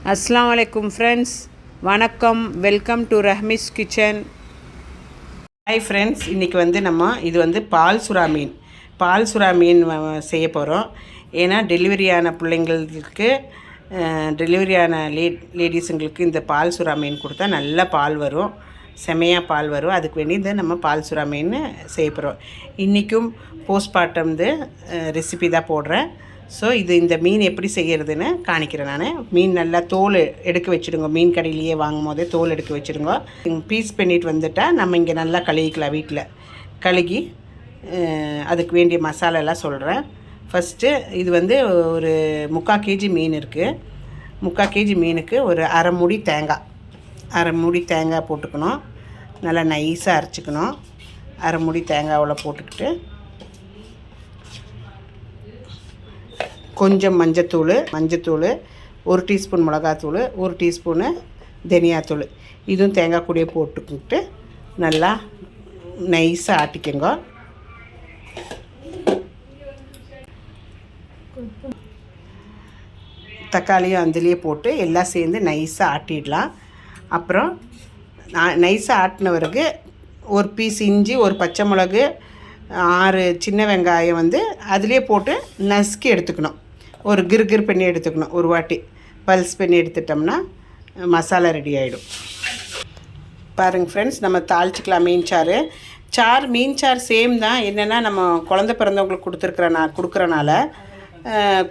அஸ்ஸலாமு அலைக்கும் ஃப்ரெண்ட்ஸ், வணக்கம். Welcome to Rahmi's kitchen. Hi friends, இன்றைக்கி இது பால் சுறா மீன் செய்ய போகிறோம். ஏன்னா டெலிவரியான பிள்ளைங்களுக்கு டெலிவரியான லேடிஸுங்களுக்கு இந்த பால் சுறா மீன் கொடுத்தா நல்லா பால் வரும், செமையாக பால் வரும். அதுக்கு வேண்டி நம்ம பால் சுறா மீன் செய்ய போகிறோம். இன்றைக்கும் போஸ்ட்மார்ட்டம் ரெசிபி தான் போடுறேன். ஸோ இந்த மீன் எப்படி செய்கிறதுன்னு காணிக்கிறேன் நான். மீன் நல்லா தோல் எடுக்க வச்சுடுங்க. மீன் கடையிலேயே வாங்கும் போதே தோல் எடுக்க வச்சுடுங்க. பீஸ் பண்ணிட்டு வந்துட்டால் நம்ம இங்கே நல்லா கழுவிக்கலாம். வீட்டில் கழுகி அதுக்கு வேண்டிய மசாலாலாம் சொல்கிறேன். ஃபஸ்ட்டு இது ஒரு 3/4 கேஜி மீன் இருக்குது. 3/4 கேஜி மீனுக்கு ஒரு அரை மூடி தேங்காய் போட்டுக்கணும். நல்லா நைஸாக அரைச்சிக்கணும். அரை மூடி தேங்காவில் போட்டுக்கிட்டு கொஞ்சம் மஞ்சத்தூள், 1 டீஸ்பூன் மிளகாத்தூள், 1 டீஸ்பூனு தனியாத்தூள், இதுவும் தேங்காய் கூடயே போட்டுக்கிட்டு நல்லா நைஸாக ஆட்டிக்கோங்க. தக்காளியும் அதுலேயே போட்டு எல்லாம் சேர்ந்து நைஸாக ஆட்டிடலாம். அப்புறம் நைஸாக ஆட்டின பிறகு ஒரு பீஸ் இஞ்சி, ஒரு பச்சை மிளகு, 6 சின்ன வெங்காயம் அதுலேயே போட்டு நசுக்கி எடுத்துக்கணும். ஒரு கிரு பண்ணி எடுத்துக்கணும். ஒரு வாட்டி பல்ஸ் பண்ணி எடுத்துட்டோம்னா மசாலா ரெடி ஆகிடும். பாருங்கள் ஃப்ரெண்ட்ஸ், நம்ம தாளிச்சிக்கலாம். மீன் சாறு சேம் தான். என்னென்னா நம்ம குழந்த பிறந்தவங்களுக்கு கொடுக்குறனால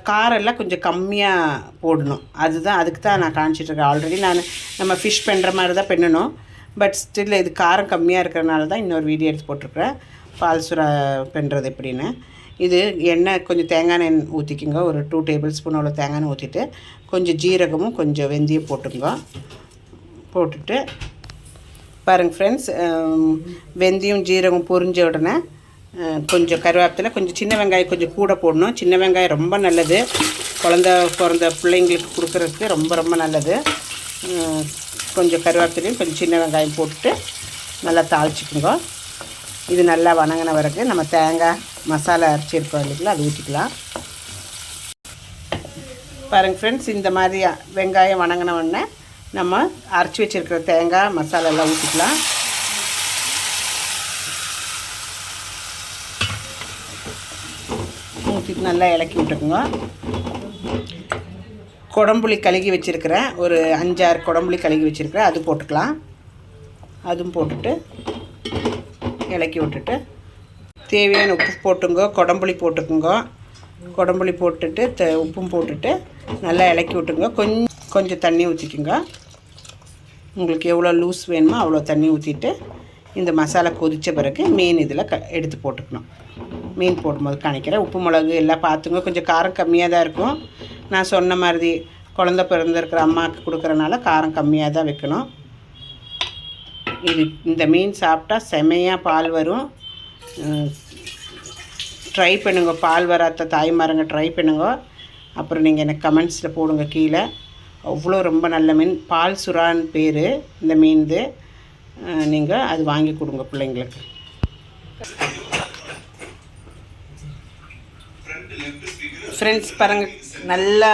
காரெல்லாம் கொஞ்சம் கம்மியாக போடணும். அதுக்கு தான் நான் காமிச்சிட்ருக்கேன். ஆல்ரெடி நம்ம ஃபிஷ் பண்ணுற மாதிரி தான் பண்ணணும். பட் ஸ்டில் இது காரம் கம்மியாக இருக்கிறனால தான் இன்னொரு வீடியோ எடுத்து போட்டிருக்கிறேன், பால் சுறா பண்ணுறது எப்படின்னு. இது எண்ணெய் கொஞ்சம் தேங்காய் எண்ணெய் ஊற்றிக்குங்க. ஒரு 2 டேபிள் ஸ்பூன் அவ்வளோ தேங்காய் எண்ணெய் ஊற்றிட்டு கொஞ்சம் ஜீரகமும் கொஞ்சம் வெந்தயம் போட்டுட்டு பாருங்கள் ஃப்ரெண்ட்ஸ், வெந்தயம் ஜீரகம் பொரிஞ்ச உடனே கொஞ்சம் கருவேப்பிலை, கொஞ்சம் சின்ன வெங்காயம் கொஞ்சம் கூட போடணும். சின்ன வெங்காயம் ரொம்ப நல்லது. பிறந்த பிள்ளைங்களுக்கு கொடுக்குறதுக்கு ரொம்ப ரொம்ப நல்லது. கொஞ்சம் கருவேப்பிலையும் கொஞ்சம் சின்ன வெங்காயம் போட்டுட்டு நல்லா தாளிச்சிக்குங்க. இது நல்லா வணங்கின பிறகு நம்ம தேங்காய் மசாலா அரைச்சிருக்கோம் இல்லைங்களா, அது ஊற்றிக்கலாம். பாருங்கள் ஃப்ரெண்ட்ஸ், இந்த மாதிரி வெங்காயம் வணங்கின உடனே நம்ம அரைச்சி வச்சுருக்கிற தேங்காய் மசாலாலாம் ஊற்றிக்கலாம். ஊற்றிட்டு நல்லா இலக்கி விட்டுக்குங்க. குடம்புளி கழுகி வச்சுருக்கிறேன். ஒரு 5-6 குடம்புளி கழுகி வச்சுருக்கிறேன், அது போட்டுக்கலாம். அதுவும் போட்டுட்டு இலக்கி விட்டுட்டு தேவையான உப்பு போட்டுங்க. குடம்புளி போட்டுட்டு உப்பும் போட்டுட்டு நல்லா இலக்கி விட்டுங்க. கொஞ்சம் தண்ணி ஊற்றிக்குங்க. உங்களுக்கு எவ்வளோ லூஸ் வேணுமோ அவ்வளோ தண்ணி ஊற்றிட்டு இந்த மசாலா கொதித்த பிறகு மீன் இதில் எடுத்து போட்டுக்கணும். மீன் போடும்போது காணிக்கிறேன். உப்பு மிளகு எல்லாம் பார்த்துங்க. கொஞ்சம் காரம் கம்மியாக தான் இருக்கும். நான் சொன்ன மாதிரி குழந்த பிறந்திருக்கிற அம்மாவுக்கு கொடுக்குறனால காரம் கம்மியாக தான் வைக்கணும். இந்த மீன் சாப்பிட்டா செமையாக பால் வரும். ட்ரை பண்ணுங்க. பால் வராத தாய்மாரங்க ட்ரை பண்ணுங்க. அப்புறம் நீங்கள் எனக்கு கமெண்ட்ஸில் போடுங்க கீழே. அவ்வளோ ரொம்ப நல்ல மீன். பால் சுறான்னு பேர் இந்த மீன். நீங்கள் அது வாங்கி கொடுங்க பிள்ளைங்களுக்கு. ஃப்ரெண்ட்ஸ் பாருங்கள், நல்லா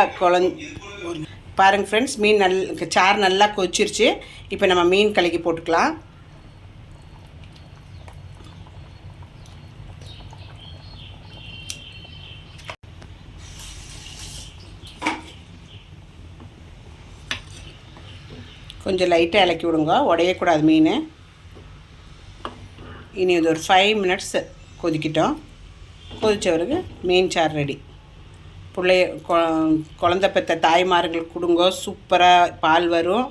பாருங்கள் ஃப்ரெண்ட்ஸ், மீன் சாறு நல்லா கொதிச்சிருச்சு. இப்போ நம்ம மீன் கலக்கி போட்டுக்கலாம். கொஞ்சம் லைட்டாக இலக்கி விடுங்க, உடையக்கூடாது மீன். இனி இது ஒரு 5 மினிட்ஸ் கொதிக்கிட்டோம். கொதித்த பிறகு மீன் சாறு ரெடி. குழந்த பெற்ற தாய்மார்களுக்கு கொடுங்க, சூப்பராக பால் வரும்.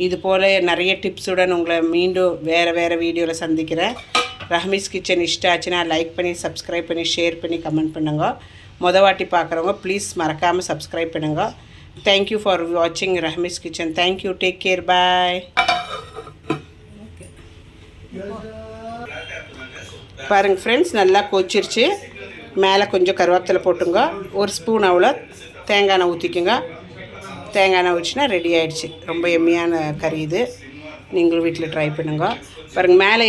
இது போல் நிறைய டிப்ஸுடன் உங்களை மீண்டும் வேறு வீடியோவில் சந்திக்கிறேன். ரஹ்மிஸ் கிச்சன் இஷ்டம் ஆச்சுன்னா லைக் பண்ணி, சப்ஸ்கிரைப் பண்ணி, ஷேர் பண்ணி, கமெண்ட் பண்ணுங்க. வாட்டி பார்க்குறவங்க ப்ளீஸ் மறக்காமல் சப்ஸ்கிரைப் பண்ணுங்க. தேங்க்யூ ஃபார் வாட்சிங் ரஹ்மிஸ் கிச்சன். தேங்க்யூ, டேக் கேர், பாய். பாருங்கள் ஃப்ரெண்ட்ஸ், நல்லா கொச்சிருச்சு. மேலே கொஞ்சம் கருவேப்பிலை போட்டுங்க. 1 ஸ்பூன் அவ்வளோ தேங்காய் எண்ணெய் ஊற்றிக்குங்க. தேங்காய் எண்ணெய் ஊற்றினா ரெடி ஆகிடுச்சு. ரொம்ப எம்மியான கறி இது. நீங்களும் வீட்டில் ட்ரை பண்ணுங்க. பாருங்கள், மேலே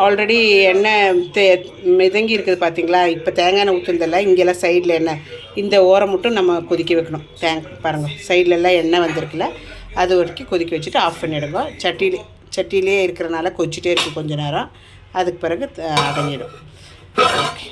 ஆல்ரெடி எண்ணெய் மிதங்கி இருக்குது பார்த்தீங்களா? இப்போ தேங்காய் எண்ணெய் ஊற்றுனதில்ல, இங்கெல்லாம் சைடில் எண்ணெய், இந்த ஓரம் மட்டும் நம்ம கொதிக்க வைக்கணும். பாருங்கள், சைட்லெல்லாம் எண்ணெய் வந்திருக்குல்ல, அது வரைக்கும் கொதிக்க வச்சுட்டு ஆஃப் பண்ணிவிடுங்க. சட்டியிலே இருக்கிறனால கொச்சிட்டே இருக்குது கொஞ்சம் நேரம், அதுக்கு பிறகு அடங்கிடும். ஓகே.